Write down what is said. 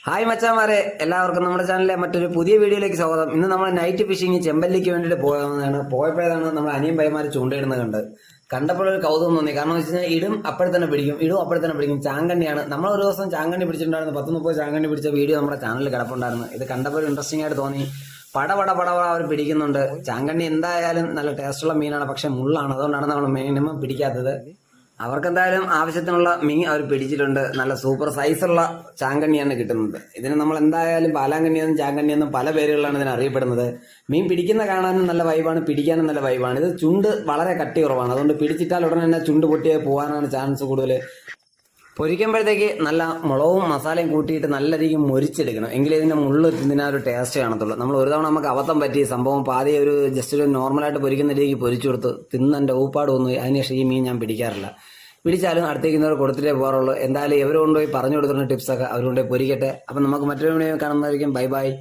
Hi മച്ചാമാരെ, എല്ലാവർക്കും നമ്മുടെ ചാനലിലെ മറ്റൊരു പുതിയ വീഡിയോയിലേക്ക് സ്വാഗതം. ഇന്ന് നമ്മൾ നൈറ്റ് ഫിഷിങ് ചെമ്പല്ലിക്ക് വേണ്ടിയിട്ട് പോയപ്പോഴാണ് നമ്മൾ അനിയൻ പയ്യന്മാർ ചൂണ്ടയിടുന്നത് കണ്ടപ്പോഴൊരു കൗതുകം തോന്നി. കാരണം എന്ന് വെച്ച് കഴിഞ്ഞാൽ ഇടും അപ്പോഴത്തന്നെ പിടിക്കും. ചാങ്കണ്ണിയാണ്. നമ്മൾ ഒരു ദിവസം ചാങ്കണ്ണി പിടിച്ചിട്ടുണ്ടായിരുന്നു. 10-30 ചാങ്കണ്ണി പിടിച്ച വീഡിയോ നമ്മുടെ ചാനലിൽ കിടപ്പുണ്ടായിരുന്നു. ഇത് കണ്ടപ്പോൾ ഇൻട്രസ്റ്റിംഗ് ആയിട്ട് തോന്നി. പട അവർ പിടിക്കുന്നുണ്ട്. ചാങ്കണ്ണി എന്തായാലും നല്ല ടേസ്റ്റുള്ള മീനാണ്, പക്ഷെ മുള്ളാണ്. അതുകൊണ്ടാണ് നമ്മൾ മിനിമം പിടിക്കാത്തത്. അവർക്കെന്തായാലും ആവശ്യത്തിനുള്ള മീൻ അവർ പിടിച്ചിട്ടുണ്ട്. നല്ല സൂപ്പർ സൈസുള്ള ചാങ്കണ്ണിയാണ് കിട്ടുന്നത്. ഇതിന് നമ്മൾ എന്തായാലും പാലാങ്കണ്ണിയെന്നും ചാങ്കണ്ണിയെന്നും പല പേരുകളാണ് ഇതിന് അറിയപ്പെടുന്നത്. മീൻ പിടിക്കുന്ന കാണാനും നല്ല വൈബാണ്, പിടിക്കാനും നല്ല വൈബാണ്. ഇത് ചുണ്ട് വളരെ കട്ടി കുറവാണ്. അതുകൊണ്ട് പിടിച്ചിട്ടാൽ ഉടനെ തന്നെ ചുണ്ട് പൊട്ടിയാൽ പോകാനാണ് ചാൻസ് കൂടുതൽ. പൊരിക്കുമ്പോഴത്തേക്ക് നല്ല മുളകും മസാലയും കൂട്ടിയിട്ട് നല്ല രീതിക്ക് മൊരിച്ചെടുക്കണം. എങ്കിലും ഇതിന്റെ മുള്ള് തിന്നാൻ ഒരു ടേസ്റ്റ് കാണത്തുള്ളൂ. നമ്മൾ ഒരു തവണ നമുക്ക് അബദ്ധം പറ്റി സംഭവം പാതി ജസ്റ്റ് ഒരു നോർമലായിട്ട് പൊരിക്കുന്ന രീതിക്ക് പൊരിച്ചു കൊടുത്ത് തിന്നെൻ്റെ ഊപ്പാട് വന്നു. അതിനുശേഷം ഈ മീൻ ഞാൻ പിടിക്കാറില്ല. പിടിച്ചാലും അടുത്തേക്കുന്നവർ കൊടുത്തിട്ടേ പോകാറുള്ളൂ. എന്തായാലും ഇവർ കൊണ്ടുപോയി പറഞ്ഞു കൊടുക്കുന്ന ടിപ്സൊക്കെ അവർ കൊണ്ടുപോയി പൊരിക്കട്ടെ. അപ്പം നമുക്ക് മറ്റൊരു വീഡിയോ കാണുന്നതായിരിക്കും. Bye bye.